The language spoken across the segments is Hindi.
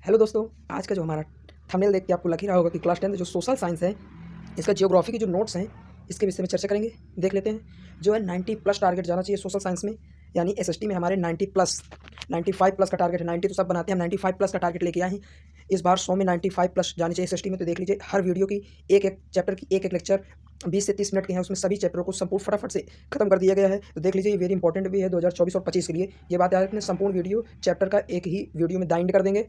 हेलो दोस्तों, आज का जो हमारा थंबनेल देख के आपको लग ही रहा होगा कि क्लास 10 जो सोशल साइंस है, इसका जियोग्राफी के जो नोट्स हैं, इसके विषय में चर्चा करेंगे। देख लेते हैं। जो है 90 प्लस टारगेट जाना चाहिए सोशल साइंस में, यानी एसएसटी में हमारे 90 प्लस 95 प्लस का टारगेट है। 90 तो सब बनाते हैं, हम 95 प्लस का टारगेट लेके आए हैं। इस बार 100 में 95 प्लस जानी चाहिए एसएसटी में। तो देख लीजिए, हर वीडियो की एक चैप्टर की एक लेक्चर 20 से 30 मिनट के हैं। उसमें सभी चैप्टरों को संपूर्ण फटाफट से खत्म कर दिया गया है। तो देख लीजिए, ये वेरी इंपॉर्टेंट भी है 2024 और 25 के लिए। ये बात है, अपने संपूर्ण वीडियो चैप्टर का एक ही वीडियो में दाइंड कर देंगे।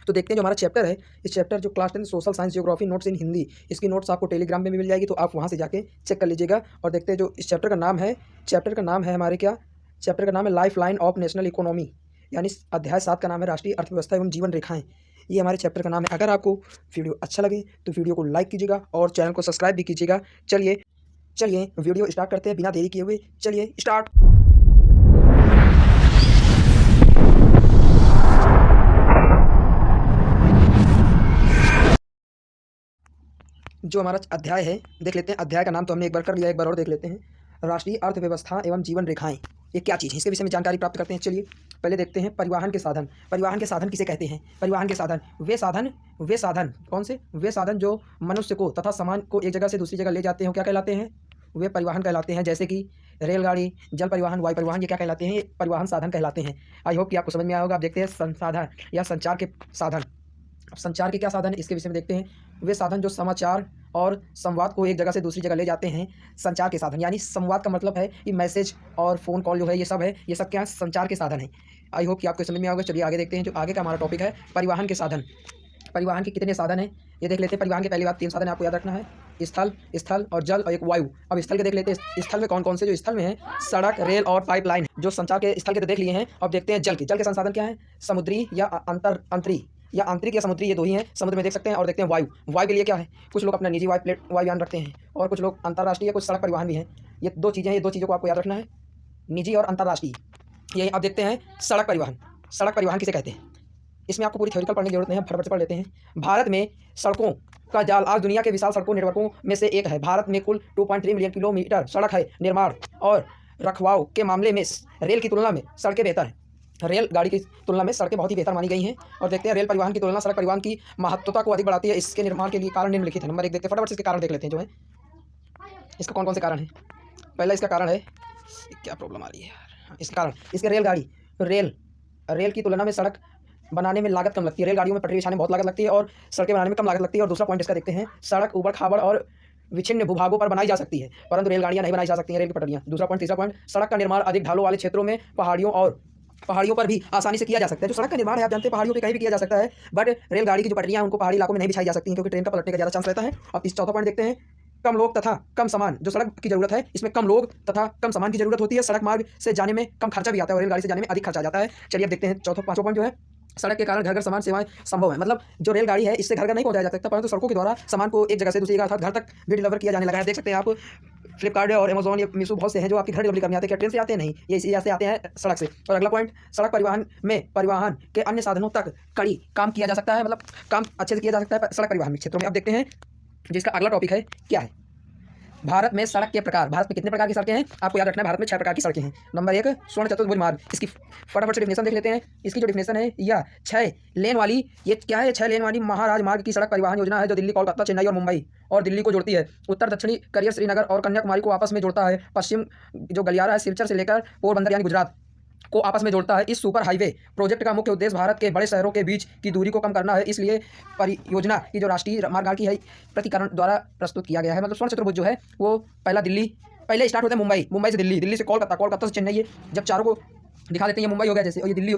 तो देखते हैं जो हमारा चैप्टर है, इस चैप्टर जो class 10 social science geography notes in Hindi, इसकी नोट्स आपको टेलीग्राम में भी मिल जाएगी, तो आप वहाँ से जाके चेक कर लीजिएगा। और देखते हैं जो इस चैप्टर का नाम है, हमारे क्या, चैप्टर का नाम है life line of national economy, यानी अध्याय 7 का नाम है राष्ट्रीय अर्थव्यवस्था एवं जीवन रेखाएं। ये हमारे चैप्टर का नाम है। अगर आपको वीडियो अच्छा लगे तो वीडियो को लाइक कीजिएगा और चैनल को सब्सक्राइब भी कीजिएगा। चलिए वीडियो स्टार्ट करते हैं बिना देरी किए हुए। चलिए स्टार्ट। जो हमारा अध्याय है, देख लेते हैं। अध्याय का नाम तो हमने एक बार कर लिया, एक बार और देख लेते हैं। राष्ट्रीय अर्थव्यवस्था एवं जीवन रेखाएं, ये क्या चीज़ है, इसके विषय में जानकारी प्राप्त करते हैं। चलिए पहले देखते हैं परिवहन के साधन। परिवहन के साधन किसे कहते हैं? परिवहन के साधन वे साधन कौन से? वे साधन जो मनुष्य को तथा सामान को एक जगह से दूसरी जगह ले जाते हैं, क्या कहलाते हैं? वे परिवहन कहलाते हैं। जैसे कि रेलगाड़ी, जल परिवहन, वायु परिवहन, ये क्या कहलाते हैं? ये परिवहन साधन कहलाते हैं। आई होप कि आपको समझ में आया होगा। आप देखते हैं संसाधन या संचार के साधन। संचार के क्या साधन है, इसके विषय में देखते हैं। वे साधन जो समाचार और संवाद को एक जगह से दूसरी जगह ले जाते हैं, संचार के साधन। यानी संवाद का मतलब है कि मैसेज और फ़ोन कॉल जो है, ये सब क्या है? संचार के साधन है। आई होप कि आपको समझ में आएगा। चलिए आगे देखते हैं। जो आगे का हमारा टॉपिक है परिवहन के साधन। परिवहन के कितने साधन हैं, ये देख लेते हैं। परिवहन के पहली बात 3 साधन आपको याद रखना है, स्थल और जल और एक वायु। अब स्थल के देख लेते हैं। स्थल में कौन कौन से? जो स्थल में है, सड़क, रेल और पाइपलाइन। जो संचार के स्थल के तो देख लिए हैं। अब देखते हैं जल के। जल के संसाधन क्या है? समुद्री या आंतरिक या समुद्री, ये दो ही हैं, समुद्र में देख सकते हैं। और देखते हैं वायु। वायु के लिए क्या है? कुछ लोग अपना निजी वायुयान रखते हैं और कुछ लोग अंतर्राष्ट्रीय, कुछ सड़क परिवहन भी हैं। ये दो चीज़ें हैं, ये दो चीज़ों को आपको याद रखना है, निजी और अंतर्राष्ट्रीय। ये अब देखते हैं सड़क परिवहन। सड़क परिवहन किसे कहते हैं? इसमें आपको पूरी थ्योरिकल पढ़ने की जरूरत नहीं है, फटाफट से पढ़ लेते हैं। भारत में सड़कों का जाल आज दुनिया के विशाल सड़कों नेटवर्कों में से एक है। भारत में कुल 2.3 मिलियन किलोमीटर सड़क है। निर्माण और रखवाव के मामले में रेल की तुलना में सड़कें बेहतर हैं। रेलगाड़ी की तुलना में सड़कें बहुत ही बेहतर मानी गई हैं। और देखते हैं रेल परिवहन की तुलना सड़क परिवहन की महत्वता को अधिक बढ़ाती है। इसके निर्माण के लिए कारण निम्नलिखित है। नंबर 1 देखते हैं, फटाफट से इसके कारण देख लेते हैं। जो है इसका कौन कौन से कारण हैं? पहला इसका कारण है, क्या प्रॉब्लम आ रही है यार, इसका कारण इसके रेल की तुलना में सड़क बनाने में लागत कम लगती है। रेलगाड़ियों में पटरी बिछाने में बहुत लागत लगती है और सड़कें बनाने में कम लागत लगती है। और दूसरा पॉइंट इसका देखते हैं, सड़क ऊबड़ खाबड़ और विच्छिन्न भूभागों पर बनाई जा सकती है, परंतु रेलगाड़ियां नहीं बनाई जा सकती हैं, रेल की पटरियां। दूसरा पॉइंट। तीसरा पॉइंट, सड़क का निर्माण अधिक ढालों वाले क्षेत्रों में, पहाड़ियों पर भी आसानी से किया जा सकता है। जो सड़क का निर्माण है, आप जानते हैं, पहाड़ियों पे कहीं भी किया जा सकता है, बट रेलगाड़ी की जो पटरियां हैं उनको पहाड़ी इलाकों में नहीं बिछाई जा सकती हैं, क्योंकि ट्रेन का पलटने का ज़्यादा चांस रहता है। अब इस चौथा पॉइंट देखते हैं, कम लोग तथा कम सामान। जो सड़क की जरूरत है, इसमें कम लोग तथा कम सामान की जरूरत होती है। सड़क मार्ग से जाने में कम खर्चा भी आता है और रेलगाड़ी से जाने में अधिक खर्चा आ जाता है। चलिए अब देखते हैं पांचवा पॉइंट। जो है सड़क के कारण घर घर सामान सेवाएं संभव है। मतलब जो रेलगाड़ी है, इससे घर घर नहीं पहुंचाया जा सकता, परंतु सड़कों के द्वारा सामान को एक जगह से दूसरी जगह अर्थात घर तक भी डिलीवर किया जाने लगा है। देख सकते हैं आप, फ्लिपकार्ट और अमेजोन, ये मीशो बहुत से हैं जो आपके घर डिलीवरी करने आते हैं। क्या ट्रेन से आते हैं? नहीं, ये इसी से आते हैं, सड़क से। और अगला पॉइंट, सड़क परिवहन में परिवहन के अन्य साधनों तक कड़ी काम किया जा सकता है, मतलब काम अच्छे से किया जा सकता है सड़क परिवहन में क्षेत्रों में। अब देखते हैं जिसका अगला टॉपिक है, क्या है भारत में सड़क के प्रकार। भारत में कितने प्रकार की सड़कें हैं, आपको याद रखना है। भारत में 6 प्रकार की सड़कें हैं। नंबर 1, स्वर्ण चतुर्भुज मार्ग। इसकी फटाफट से डिफिनेशन देख लेते हैं। इसकी जो डिफिनेशन है, यह 6 लेन वाली, ये क्या है? 6 लेन वाली महाराज मार्ग की सड़क परिवहन योजना है, जो दिल्ली, कोलकाता, चेन्नई और मुंबई और दिल्ली को जोड़ती है। उत्तर दक्षिणी करियर, श्रीनगर और कन्याकुमारी को आपस में जोड़ता है। पश्चिम जो गलियारा है, सिलचर से लेकर पोरबंदर यानी गुजरात को आपस में जोड़ता है। इस सुपर हाईवे प्रोजेक्ट का मुख्य उद्देश्य भारत के बड़े शहरों के बीच की दूरी को कम करना है। इसलिए परियोजना की जो राष्ट्रीय मार्ग की है, प्रतिकरण द्वारा प्रस्तुत किया गया है। मतलब स्वर्ण चतुर्भुज जो है, वो पहले स्टार्ट होता है मुंबई से दिल्ली, दिल्ली से कोलकाता, कोलकाता से चेन्नई। जब चारों को दिखा देते हैं, ये मुंबई हो गया जैसे, और ये दिल्ली,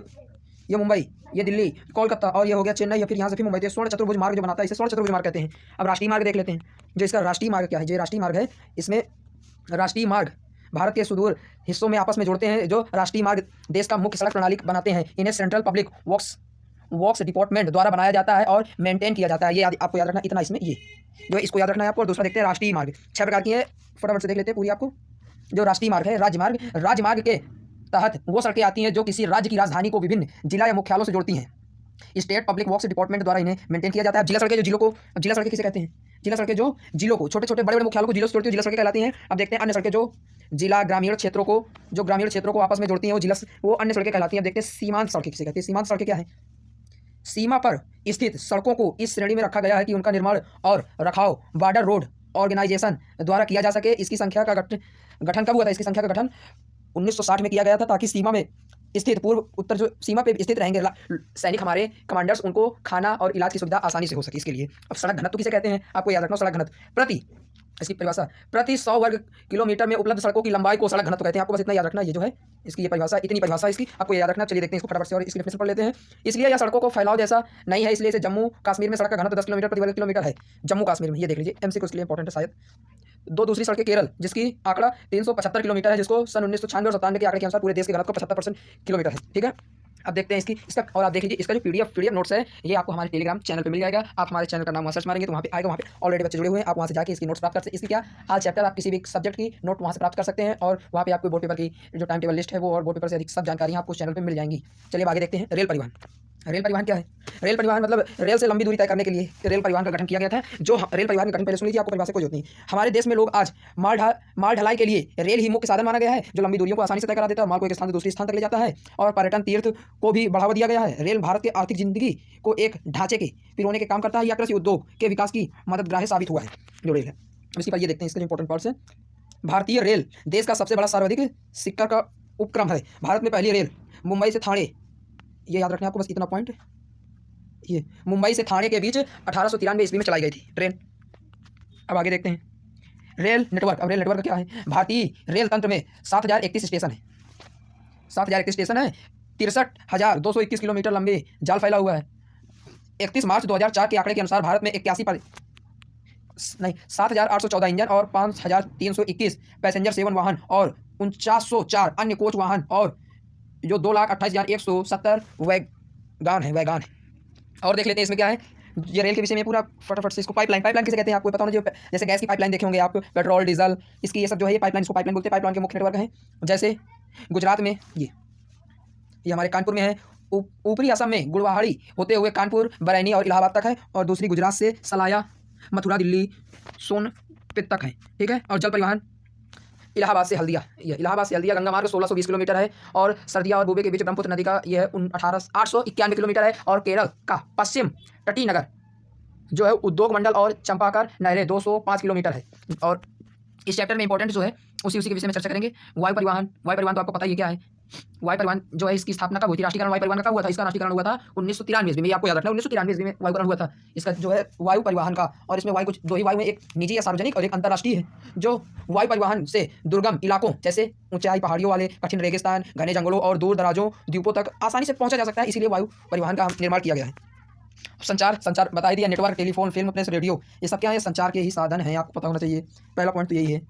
ये मुंबई, ये दिल्ली, कोलकाता, और ये हो गया चेन्नई, या फिर यहाँ से फिर मुंबई। तो स्वर्ण चतुर्भुज मार्ग जो बनाता है, इसे स्वर्ण चतुर्भुज मार्ग कहते हैं। अब राष्ट्रीय मार्ग देख लेते हैं। जो इसका राष्ट्रीय मार्ग क्या है, जो राष्ट्रीय मार्ग है, इसमें राष्ट्रीय मार्ग भारत के सुदूर हिस्सों में आपस में जोड़ते हैं। जो राष्ट्रीय मार्ग देश का मुख्य सड़क प्रणाली बनाते हैं। इन्हें सेंट्रल पब्लिक वर्क्स डिपार्टमेंट द्वारा बनाया जाता है और मेंटेन किया जाता है। ये आपको याद रखना, इतना इसमें ये जो है, इसको याद रखना है आपको। और दूसरा देखते हैं राष्ट्रीय मार्ग। 6 प्रकार की है, फटाफट से देख लेते हैं पूरी आपको। जो राष्ट्रीय मार्ग है, राजमार्ग के तहत वो सड़कें आती हैं जो किसी राज्य की राजधानी को विभिन्न जिला या मुख्यालयों से जोड़ती हैं। स्टेट पब्लिक वर्क्स डिपार्टमेंट द्वारा इन्हें मेंटेन किया जाता है। जिला सड़कें जो जिलों को, अब जिला सड़कें किसे कहते हैं? जिला सड़कें जो जिलों को, छोटे छोटे बड़े बड़े मुख्यालयों को जिलों से जोड़ती है, जिला सड़कें कहलाती हैं। अब देखते हैं अन्य सड़कें जो ग्रामीण क्षेत्रों को आपस में जोड़ती हैं, वो अन्य सड़कें कहलाती हैं। अब देखते हैं सीमांत सड़कें किसे कहते हैं? सीमांत सड़कें क्या है? सीमा पर स्थित सड़कों को इस श्रेणी में रखा गया है कि उनका निर्माण और रखाव बॉर्डर रोड ऑर्गेनाइजेशन द्वारा किया जा सके। इसकी संख्या का गठन कब हुआ था? इसकी संख्या का गठन 1960 में किया गया था, ताकि सीमा में स्थित पूर्व उत्तर जो सीमा पे स्थित रहेंगे सैनिक, हमारे कमांडर्स, उनको खाना और इलाज की सुविधा आसानी से हो सके। इसके लिए अब सड़क घनत्व किसे कहते हैं आपको याद रखना। सड़क घनत्व प्रति, इसकी परिभाषा, प्रति 100 वर्ग किलोमीटर में उपलब्ध सड़कों की लंबाई को सड़क घनत्व कहते हैं। आपको बस इतना याद रखना, ये जो है इसकी ये परिभाषा, इतनी परिभाषा इसकी आपको याद रखना। चलिए देखते हैं इसको फटाफट से और इसकी डेफिनेशन पढ़ लेते हैं। इसलिए यह सड़कों को फैलाव जैसा नहीं है, इसलिए इसे जम्मू कश्मीर में सड़क का घनत्व 10 किलोमीटर प्रति वर्ग किलोमीटर है। जम्मू कश्मीर में, ये देख लीजिए, एमसीक्यू के लिए इंपॉर्टेंट है शायद। दो दूसरी सड़कें केरल, जिसकी आंकड़ा 375 किलोमीटर है, जिसको सन 1996 और 97 के आंकड़े के अनुसार पूरे देश के घनत्व का 75% किलोमीटर है। ठीक है, अब देखते हैं इसका और आप देख लीजिए इसका जो पीडीएफ नोट्स है, ये आपको हमारे टेलीग्राम चैनल पे मिल जाएगा। आप हमारे चैनल का नाम वहाँ सर्च मारेंगे तो वहाँ पे आएगा, वहाँ पे ऑलरेडी बच्चे जुड़े हुए हैं, आप वहाँ से जाके इसकी नोट्स प्राप्त कर सकते हैं। इसकी क्या हाल चैप्टर, आप किसी भी सब्जेक्ट की नोट वहाँ से प्राप्त कर सकते हैं, और वहाँ पे आपको बोर्ड पेपर की जो टाइम टेबल लिस्ट है वो और बोर्ड पेपर से अधिक सब जानकारियाँ आपको चैनल पर मिल जाएंगी। चलिए आगे देखते हैं। रेल परिवहन। रेल परिवहन क्या है? रेल परिवहन मतलब रेल से लंबी दूरी तय करने के लिए रेल परिवहन का गठन किया गया था। जो रेल परिवहन का गठन, पहले सुन लीजिए, आपको परिभाषा कोई जरूरत नहीं। हमारे देश में लोग आज माल ढलाई के लिए रेल ही मुख्य साधन माना गया है, जो लंबी दूरियों को आसानी से तय करा देता है और माल को एक स्थान से दूसरे स्थान तक ले जाता है। और पर्यटन तीर्थ को भी बढ़ावा दिया गया है। रेल भारत के आर्थिक जिंदगी को एक ढांचे के पिरोने के काम करता है, या कृषि उद्योग के विकास की मददगार साबित हुआ है जो रेल है। इसी पर ये देखते हैं, इसके जो इंपॉर्टेंट पार्ट्स है। भारतीय रेल देश का सबसे बड़ा सर्वाधिक सिक्का का उपक्रम है। भारत में पहली रेल मुंबई से थाने, ये याद रखना आपको बस इतना पॉइंट, ये मुंबई से थाने के बीच 1893 ईस्वी में चलाई गई थी ट्रेन। अब आगे देखते हैं रेल नेटवर्क। अब रेल नेटवर्क क्या है? भारतीय रेल तंत्र में 7031 स्टेशन है। 7031 स्टेशन है। 63,221 किलोमीटर लंबे जाल फैला हुआ है। 31 मार्च 2004 के आंकड़े के अनुसार भारत में 7,814 इंजन और 5,321 पैसेंजर सेवन वाहन और 4904 अन्य कोच वाहन और जो 2,28,170 वैगान है। और देख लेते हैं इसमें क्या है। ये रेल के विषय में पूरा फटाफट से इसको पाइपलाइन किसे कहते हैं आपको पता होना चाहिए। जैसे गैस की पाइपलाइन देखे होंगे आप, पेट्रोल डीजल, इसकी ये सब जो है ये पाइपलाइन, इसको पाइपलाइन बोलते हैं। पाइपलाइन के मुख्य नेटवर्क हैं, जैसे गुजरात में ये हमारे कानपुर में है, ऊपरी असम में गुवाहाटी होते हुए कानपुर, बरैनी और इलाहाबाद तक है, और दूसरी गुजरात से सलाया, मथुरा, दिल्ली, सोनपत तक है। ठीक है, और जल परिवहन इलाहाबाद से हल्दिया गंगा मार्ग 1620 किलोमीटर है, और सर्दिया और बूबे के बीच ब्रह्मपुत्र नदी का यह 891 किलोमीटर है, और केरल का पश्चिम तटीय नगर जो है उद्योग मंडल और चंपाकर नहरें 205 किलोमीटर है। और इस चैप्टर में इंपॉर्टेंट जो है उसी के विषय में चर्चा करेंगे। वायु परिवहन तो आपको पता ही क्या है। वायु परिवहन जो है, इसकी स्थापना कब हुई थी? राष्ट्रीयकरण वायु परिवहन कब हुआ था? इसका राष्ट्रीयकरण हुआ था 1993 ईस्वी में, ये आपको याद रखना है। 1993 ईस्वी में वायुकरण हुआ था इसका जो है वायु परिवहन का। और इसमें वायु कुछ दो ही वायु में, एक निजी या सार्वजनिक और एक अंतर्राष्ट्रीय है। जो वायु परिवहन से दुर्गम इलाकों जैसे ऊंचाई पहाड़ियों वाले, कठिन रेगिस्तान, घने जंगलों और दूर दराजों द्वीपों तक आसानी से पहुंचा जा सकता है, इसीलिए वायु परिवहन का निर्माण किया गया है। संचार बता ही दिया, network, telephone, film press, radio, ये सब क्या है? संचार के ही साधन हैं, आपको पता होना चाहिए। पहला पॉइंट तो यही है।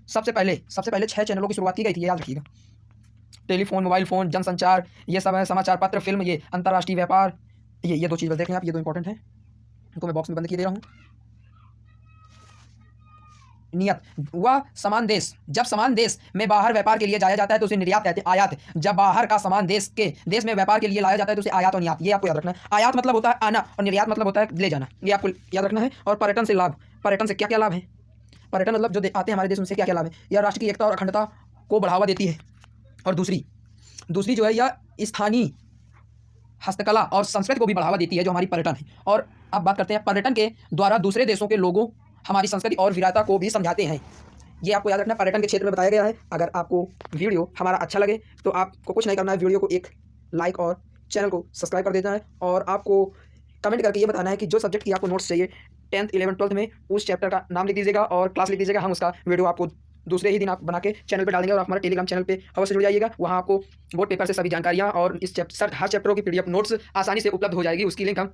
सबसे पहले 6 चैनलों की शुरुआत की गई थी, याद रखिएगा। टेलीफोन, मोबाइल फ़ोन, जनसंचार, ये सब है। समाचार पत्र, फिल्म, ये अंतर्राष्ट्रीय व्यापार, ये 2 चीज़ देख लें आप, ये 2 इंपॉर्टेंट हैं। इनको मैं बॉक्स में बंद किए दे रहा हूँ। नियत, वह समान देश, जब समान देश में बाहर व्यापार के लिए जाया जाता है तो उसे निर्यात कहते हैं। आयात, जब बाहर का सामान देश में व्यापार के लिए लाया जाता है तो उसे आयात और निर्यात, ये आपको याद रखना है। आयात मतलब होता है आना और निर्यात मतलब होता है ले जाना, ये आपको याद रखना है। और पर्यटन से लाभ, पर्यटन से क्या क्या लाभ है? पर्यटन मतलब जो आते हैं हमारे देश में से क्या क्या लाभ है? यह राष्ट्र की एकता और अखंडता को बढ़ावा देती है। और दूसरी जो है, यह स्थानीय हस्तकला और संस्कृति को भी बढ़ावा देती है, जो हमारी पर्यटन है। और अब बात करते हैं पर्यटन के द्वारा दूसरे देशों के लोगों हमारी संस्कृति और विरासत को भी समझाते हैं। ये आपको याद रखना, पर्यटन के क्षेत्र में बताया गया है। अगर आपको वीडियो हमारा अच्छा लगे तो आपको कुछ नहीं करना है, वीडियो को एक लाइक और चैनल को सब्सक्राइब कर देना है। और आपको कमेंट करके ये बताना है कि जो सब्जेक्ट की आपको नोट्स चाहिए 10th 11th 12th में, उस चैप्टर का नाम लिख दीजिएगा और क्लास लिख दीजिएगा। हम उसका वीडियो आपको दूसरे ही दिन आप बना के चैनल पे डाल देंगे। और आप हमारे टेलीग्राम चैनल पे अवश्य जुड़ जाइएगा, वहाँ आपको बोर्ड पेपर से सभी जानकारियाँ और इस हर चैप्टरों की PDF नोट्स आसानी से उपलब्ध हो जाएगी। उसकी लिंक हम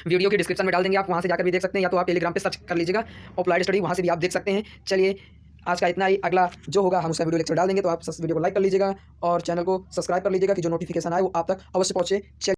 वीडियो की डिस्क्रिप्शन में डाल देंगे, आप वहाँ से जाकर भी देख सकते हैं, या तो आप टेलीग्राम पे सर्च कर लीजिएगा अप्लाइड स्टडी, वहाँ से भी आप देख सकते हैं। चलिए आज का इतना ही, अगला जो होगा हम उसका वीडियो लेक्चर डाल देंगे, तो आप वीडियो को लाइक कर लीजिएगा और चैनल को सब्सक्राइब कर लीजिएगा कि जो नोटिफिकेशन आए वो आप तक अवश्य पहुँचे।